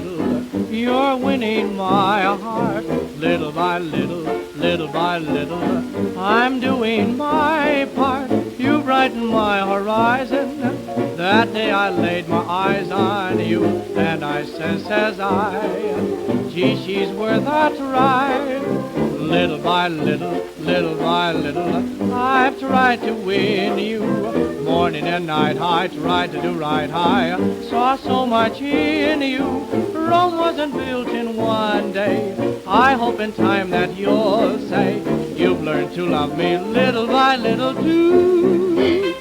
little, you're winning my heart. Little by little, little by little, I'm doing my part. You brighten my horizon. That day I laid my eyes on you, and I says I, gee, she's worth a try. Little by little, little by little, I've tried to win you. Morning and night I tried to do right. I saw so much in you. Rome wasn't built in one day. I hope in time that you'll say you've learned to love me little by little too.